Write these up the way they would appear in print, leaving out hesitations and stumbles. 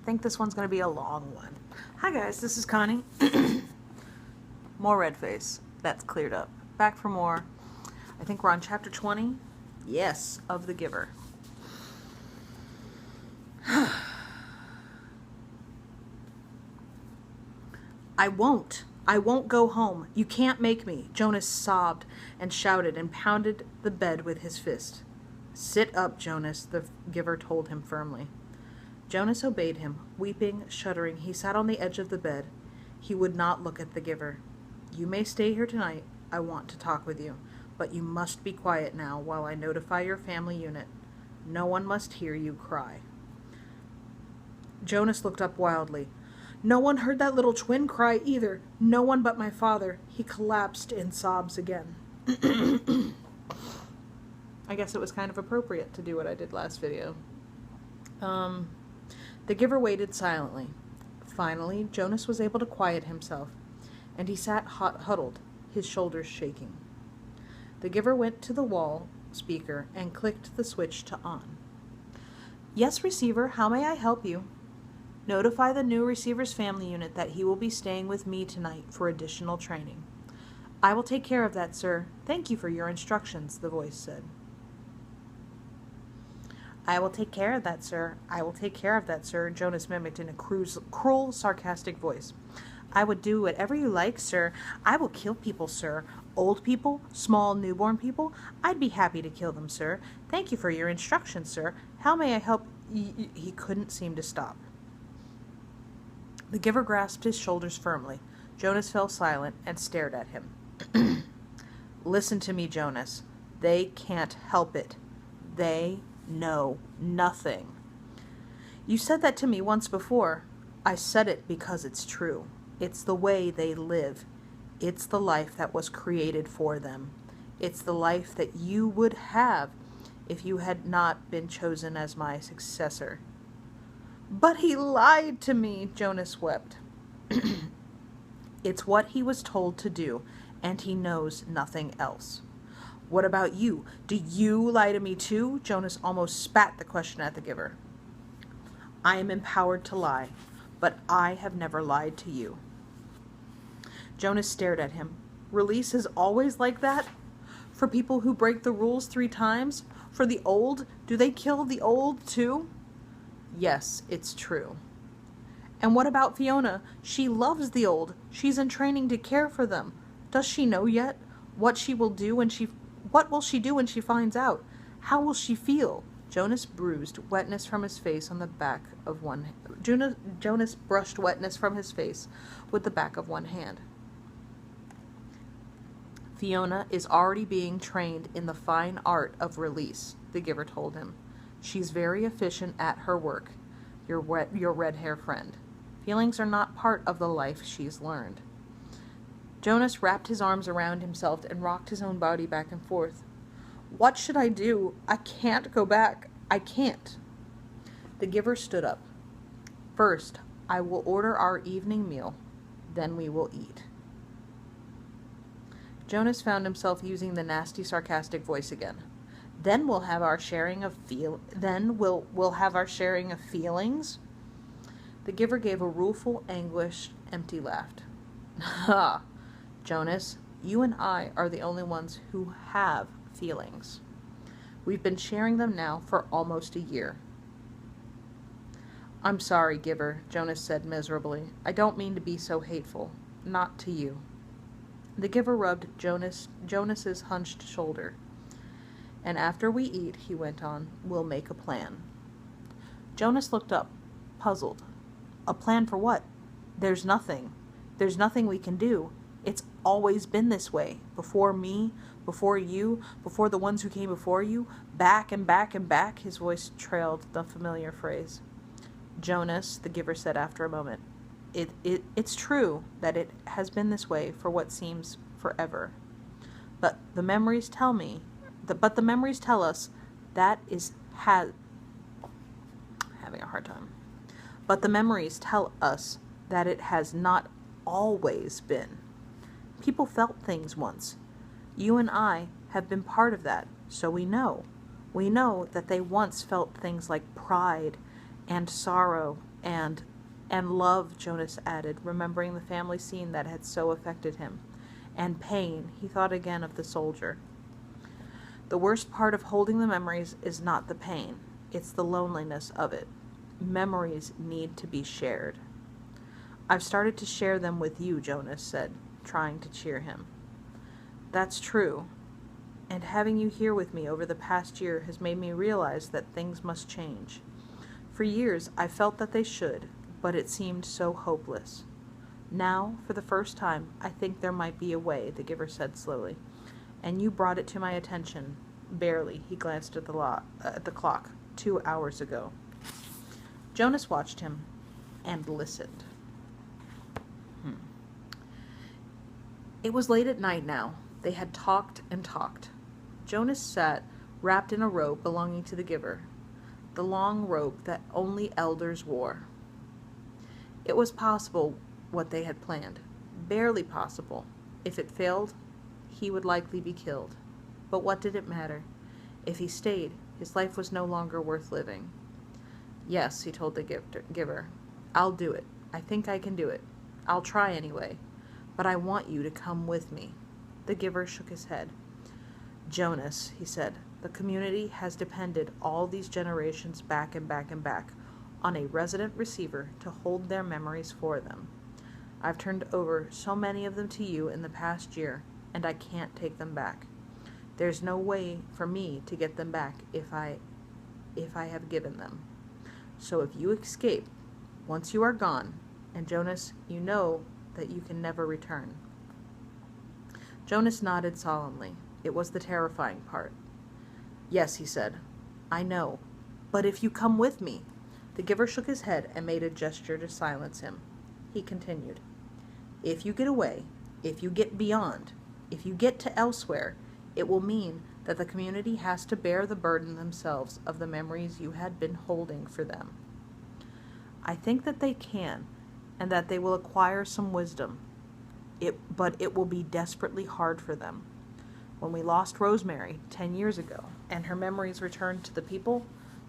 think this one's going to be a long one. Hi guys, this is Connie. More red face. That's cleared up. Back for more. I think we're on chapter 20. Yes, of The Giver. I won't go home. You can't make me. Jonas sobbed and shouted and pounded the bed with his fist. Sit up, Jonas, the giver told him firmly. Jonas obeyed him. Weeping, shuddering, he sat on the edge of the bed. He would not look at the giver. You may stay here tonight. I want to talk with you. But you must be quiet now while I notify your family unit. No one must hear you cry. Jonas looked up wildly. No one heard that little twin cry either. No one but my father. He collapsed in sobs again. I guess it was kind of appropriate to do what I did last video. The giver waited silently. Finally, Jonas was able to quiet himself, and he sat huddled, his shoulders shaking. The giver went to the wall speaker and clicked the switch to on. Yes, receiver, how may I help you? Notify the new receiver's family unit that he will be staying with me tonight for additional training. I will take care of that, sir. Thank you for your instructions, the voice said. I will take care of that, sir. I will take care of that, sir, Jonas mimicked in a cruel, sarcastic voice. I would do whatever you like, sir. I will kill people, sir. Old people, small newborn people. I'd be happy to kill them, sir. Thank you for your instructions, sir. How may I help? He couldn't seem to stop. The giver grasped his shoulders firmly. Jonas fell silent and stared at him. Listen to me, Jonas. They can't help it. They know nothing. You said that to me once before. I said it because it's true. It's the way they live. It's the life that was created for them. It's the life that you would have if you had not been chosen as my successor. But he lied to me, Jonas wept. It's what he was told to do, and he knows nothing else. What about you? Do you lie to me too? Jonas almost spat the question at the giver. I am empowered to lie, but I have never lied to you. Jonas stared at him. Release is always like that? For people who break the rules 3 times? For the old? Do they kill the old too? Yes, it's true. And what about Fiona? She loves the old. She's in training to care for them. Does she know yet what will she do when she finds out? How will she feel? Jonas brushed wetness from his face on the back of one. Jonas brushed wetness from his face with the back of one hand. Fiona is already being trained in the fine art of release, the giver told him. She's very efficient at her work, your red hair friend. Feelings are not part of the life she's learned. Jonas wrapped his arms around himself and rocked his own body back and forth. What should I do? I can't go back. I can't. The giver stood up. First, I will order our evening meal. Then we will eat. Jonas found himself using the nasty, sarcastic voice again. Then we'll have our sharing of we'll have our sharing of feelings. The giver gave a rueful, anguished, empty laugh. Ha! Jonas, you and I are the only ones who have feelings. We've been sharing them now for almost a year. I'm sorry, giver, Jonas said miserably. I don't mean to be so hateful. Not to you. The giver rubbed Jonas's hunched shoulder. And after we eat, he went on, we'll make a plan. Jonas looked up, puzzled. A plan for what? There's nothing. There's nothing we can do. It's always been this way. Before me, before you, before the ones who came before you, back and back and back, his voice trailed the familiar phrase. Jonas, the giver said after a moment, it's true that it has been this way for what seems forever. But the memories tell us that having a hard time. But the memories tell us that it has not always been. People felt things once. You and I have been part of that, so we know. We know that they once felt things like pride and sorrow And love, Jonas added, remembering the family scene that had so affected him. And pain, he thought again of the soldier. The worst part of holding the memories is not the pain, it's the loneliness of it. Memories need to be shared. I've started to share them with you, Jonas said, trying to cheer him. That's true, and having you here with me over the past year has made me realize that things must change. For years, I felt that they should, but it seemed so hopeless. Now, for the first time, I think there might be a way, the giver said slowly. And you brought it to my attention. Barely, he glanced at the clock, 2 hours ago. Jonas watched him and listened. It was late at night now. They had talked and talked. Jonas sat, wrapped in a robe belonging to the giver, the long robe that only elders wore. It was possible what they had planned, barely possible. If it failed, he would likely be killed. But what did it matter? If he stayed, his life was no longer worth living. Yes, he told the giver, I'll do it. I think I can do it. I'll try anyway. But I want you to come with me. The giver shook his head. Jonas, he said, the community has depended all these generations back and back and back on a resident receiver to hold their memories for them. I've turned over so many of them to you in the past year, and I can't take them back. There's no way for me to get them back if I have given them. So if you escape, once you are gone, and Jonas, you know that you can never return. Jonas nodded solemnly. It was the terrifying part. Yes, he said. I know. But if you come with me. The giver shook his head and made a gesture to silence him. He continued. If you get away, if you get beyond, if you get to elsewhere, it will mean that the community has to bear the burden themselves of the memories you had been holding for them. I think that they can, and that they will acquire some wisdom. But it will be desperately hard for them. When we lost Rosemary 10 years ago, and her memories returned to the people,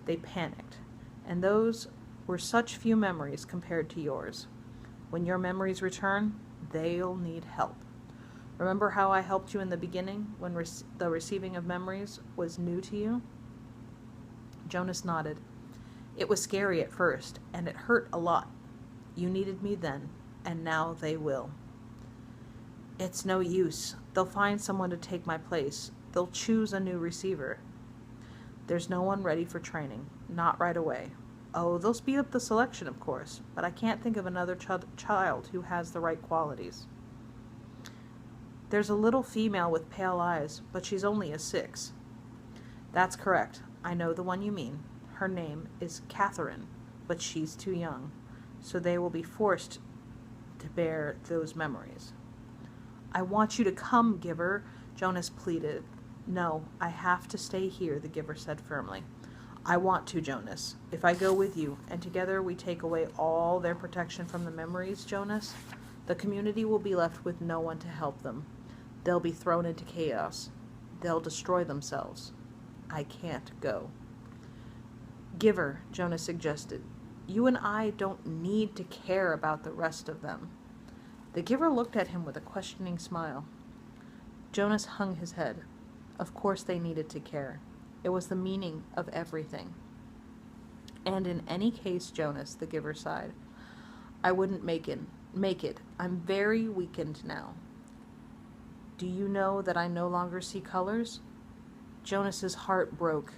they panicked. And those were such few memories compared to yours. When your memories return, they'll need help. Remember how I helped you in the beginning, when the receiving of memories was new to you? Jonas nodded. It was scary at first, and it hurt a lot. You needed me then, and now they will. It's no use. They'll find someone to take my place. They'll choose a new receiver. There's no one ready for training. Not right away. Oh, they'll speed up the selection, of course, but I can't think of another child who has the right qualities. There's a little female with pale eyes, but she's only a 6. That's correct. I know the one you mean. Her name is Catherine, but she's too young, so they will be forced to bear those memories. I want you to come, giver, Jonas pleaded. No, I have to stay here, the giver said firmly. I want to, Jonas. If I go with you, and together we take away all their protection from the memories, Jonas, the community will be left with no one to help them. They'll be thrown into chaos. They'll destroy themselves. I can't go. Giver, Jonas suggested, you and I don't need to care about the rest of them. The giver looked at him with a questioning smile. Jonas hung his head. Of course they needed to care. It was the meaning of everything. And in any case, Jonas, the giver sighed, I wouldn't make it. I'm very weakened now. Do you know that I no longer see colors? Jonas's heart broke.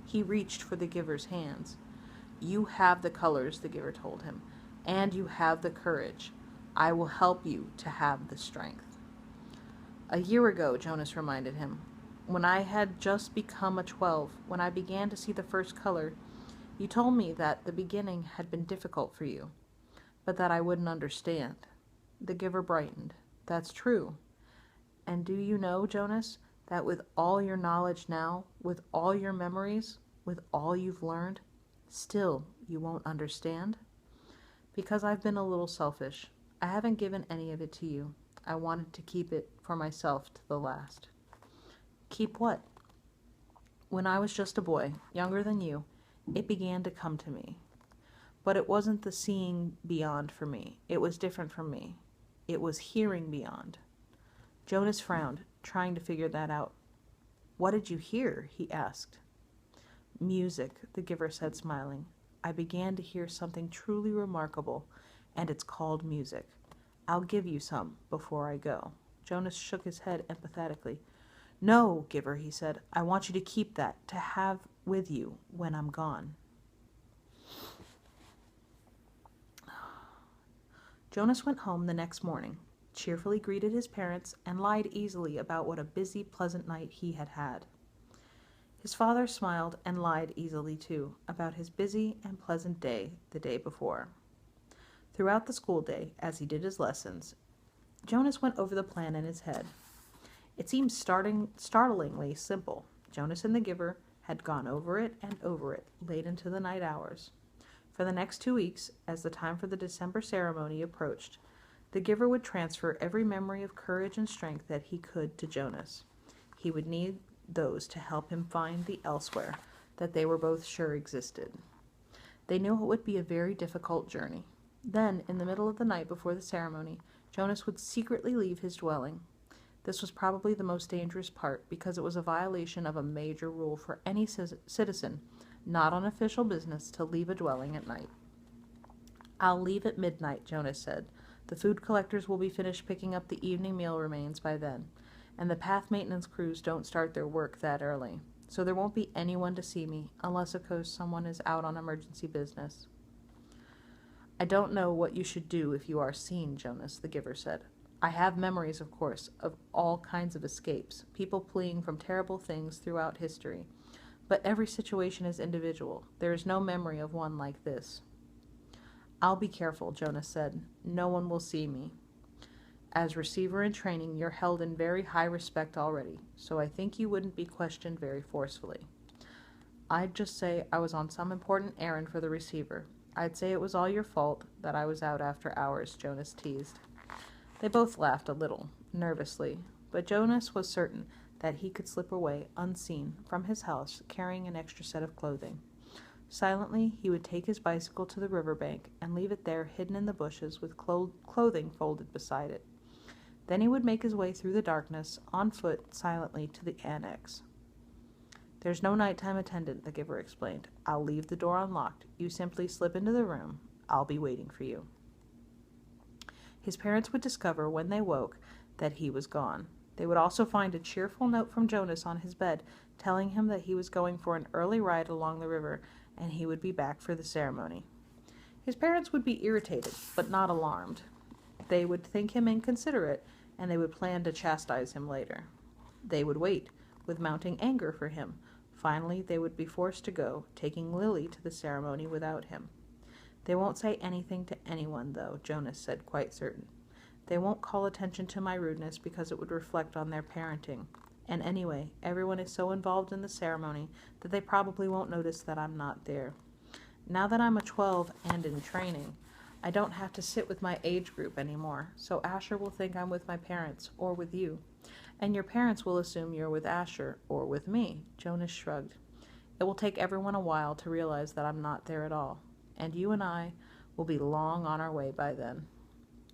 He reached for the giver's hands. You have the colors, the giver told him, and you have the courage. I will help you to have the strength. A year ago, Jonas reminded him, when I had just become a 12, when I began to see the first color, you told me that the beginning had been difficult for you, but that I wouldn't understand. The giver brightened. That's true. And do you know, Jonas, that with all your knowledge now, with all your memories, with all you've learned, still you won't understand? Because I've been a little selfish. I haven't given any of it to you. I wanted to keep it for myself to the last. Keep what? When I was just a boy, younger than you, it began to come to me. But it wasn't the seeing beyond for me. It was different from me. It was hearing beyond. Jonas frowned, trying to figure that out. What did you hear? He asked. Music, the giver said, smiling. I began to hear something truly remarkable, and it's called music. I'll give you some before I go. Jonas shook his head empathetically. No, giver, he said. I want you to keep that, to have with you when I'm gone. Jonas went home the next morning, cheerfully greeted his parents, and lied easily about what a busy, pleasant night he had had. His father smiled and lied easily, too, about his busy and pleasant day the day before. Throughout the school day, as he did his lessons, Jonas went over the plan in his head. It seemed startlingly simple. Jonas and the giver had gone over it and over it, late into the night hours. For the next 2 weeks, as the time for the December ceremony approached, the giver would transfer every memory of courage and strength that he could to Jonas. He would need those to help him find the elsewhere that they were both sure existed. They knew it would be a very difficult journey. Then, in the middle of the night before the ceremony, Jonas would secretly leave his dwelling. This was probably the most dangerous part, because it was a violation of a major rule for any citizen, not on official business, to leave a dwelling at night. I'll leave at midnight, Jonas said. The food collectors will be finished picking up the evening meal remains by then, and the path maintenance crews don't start their work that early, so there won't be anyone to see me, unless, of course, someone is out on emergency business. I don't know what you should do if you are seen, Jonas, the giver said. I have memories, of course, of all kinds of escapes, people fleeing from terrible things throughout history, but every situation is individual. There is no memory of one like this. I'll be careful, Jonas said. No one will see me. As receiver in training, you're held in very high respect already, so I think you wouldn't be questioned very forcefully. I'd just say I was on some important errand for the receiver. I'd say it was all your fault that I was out after hours, Jonas teased. They both laughed a little, nervously, but Jonas was certain that he could slip away, unseen, from his house, carrying an extra set of clothing. Silently, he would take his bicycle to the riverbank and leave it there hidden in the bushes with clothing folded beside it. Then he would make his way through the darkness, on foot, silently, to the annex. There's no nighttime attendant, the giver explained. I'll leave the door unlocked. You simply slip into the room. I'll be waiting for you. His parents would discover when they woke that he was gone. They would also find a cheerful note from Jonas on his bed, telling him that he was going for an early ride along the river, and he would be back for the ceremony. His parents would be irritated, but not alarmed. They would think him inconsiderate, and they would plan to chastise him later. They would wait, with mounting anger for him. Finally, they would be forced to go, taking Lily to the ceremony without him. They won't say anything to anyone, though, Jonas said, quite certain. They won't call attention to my rudeness because it would reflect on their parenting. And anyway, everyone is so involved in the ceremony that they probably won't notice that I'm not there. Now that I'm a 12 and in training, I don't have to sit with my age group anymore, so Asher will think I'm with my parents, or with you. And your parents will assume you're with Asher, or with me, Jonas shrugged. It will take everyone a while to realize that I'm not there at all, and you and I will be long on our way by then.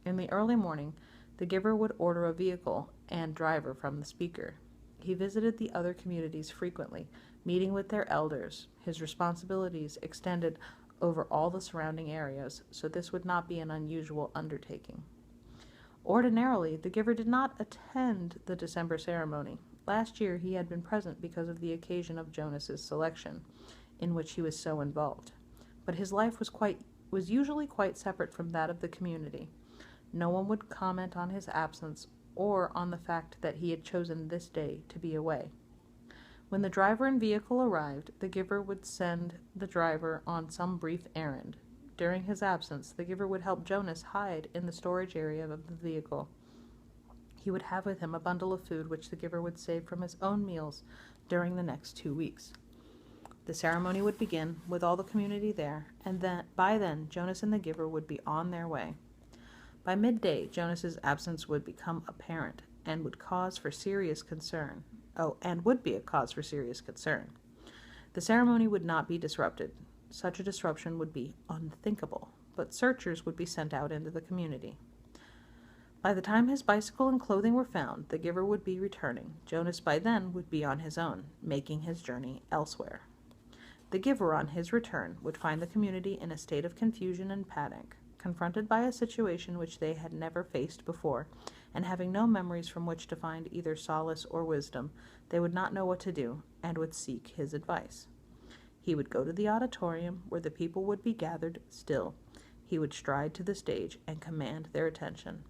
In the early morning, the giver would order a vehicle and driver from the speaker. He visited the other communities frequently, meeting with their elders. His responsibilities extended over all the surrounding areas, so this would not be an unusual undertaking. Ordinarily, the giver did not attend the December ceremony. Last year he had been present because of the occasion of Jonas's selection, in which he was so involved. But his life was usually quite separate from that of the community. No one would comment on his absence or on the fact that he had chosen this day to be away. When the driver and vehicle arrived, the giver would send the driver on some brief errand. During his absence, the giver would help Jonas hide in the storage area of the vehicle. He would have with him a bundle of food which the giver would save from his own meals during the next 2 weeks. The ceremony would begin with all the community there, and by then Jonas and the giver would be on their way. By midday, Jonas's absence would become apparent and would cause for serious concern. The ceremony would not be disrupted. Such a disruption would be unthinkable, but searchers would be sent out into the community. By the time his bicycle and clothing were found, the giver would be returning. Jonas by then would be on his own, making his journey elsewhere. The giver, on his return, would find the community in a state of confusion and panic, confronted by a situation which they had never faced before, and having no memories from which to find either solace or wisdom. They would not know what to do, and would seek his advice. He would go to the auditorium, where the people would be gathered still. He would stride to the stage and command their attention.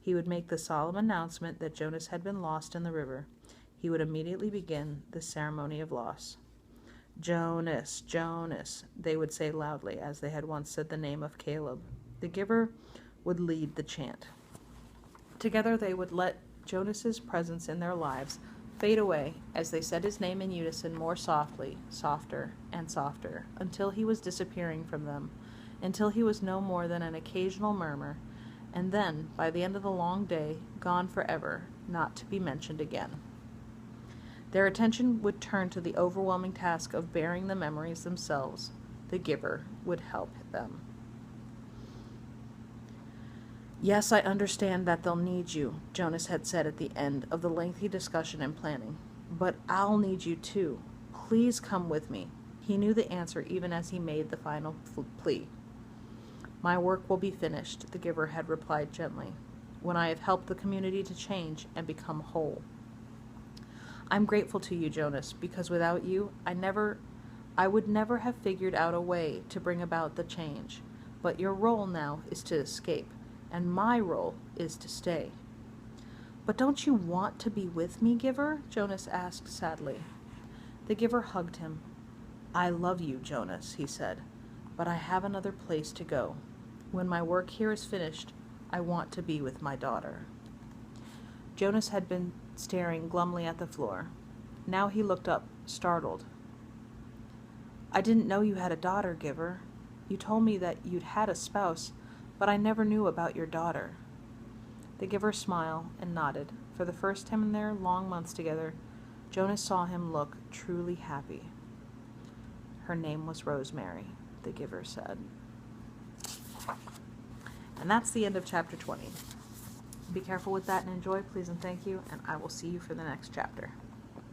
He would make the solemn announcement that Jonas had been lost in the river. He would immediately begin the ceremony of loss. Jonas, Jonas, they would say loudly, as they had once said the name of Caleb. The giver would lead the chant. Together they would let Jonas's presence in their lives fade away as they said his name in unison, more softly, softer and softer, until he was disappearing from them, until he was no more than an occasional murmur, and then, by the end of the long day, gone forever, not to be mentioned again. Their attention would turn to the overwhelming task of bearing the memories themselves. The giver would help them. Yes, I understand that they'll need you, Jonas had said at the end of the lengthy discussion and planning. But I'll need you too. Please come with me. He knew the answer even as he made the final plea. My work will be finished, the giver had replied gently, when I have helped the community to change and become whole. I'm grateful to you, Jonas, because without you, I would never have figured out a way to bring about the change. But your role now is to escape, and my role is to stay. But don't you want to be with me, giver? Jonas asked sadly. The giver hugged him. I love you, Jonas, he said, but I have another place to go. When my work here is finished, I want to be with my daughter. Jonas had been staring glumly at the floor. Now he looked up, startled. I didn't know you had a daughter, giver. You told me that you'd had a spouse, but I never knew about your daughter. The giver smiled and nodded. For the first time in their long months together, Jonas saw him look truly happy. Her name was Rosemary, the giver said. And that's the end of chapter 20. Be careful with that and enjoy, please and thank you, and I will see you for the next chapter.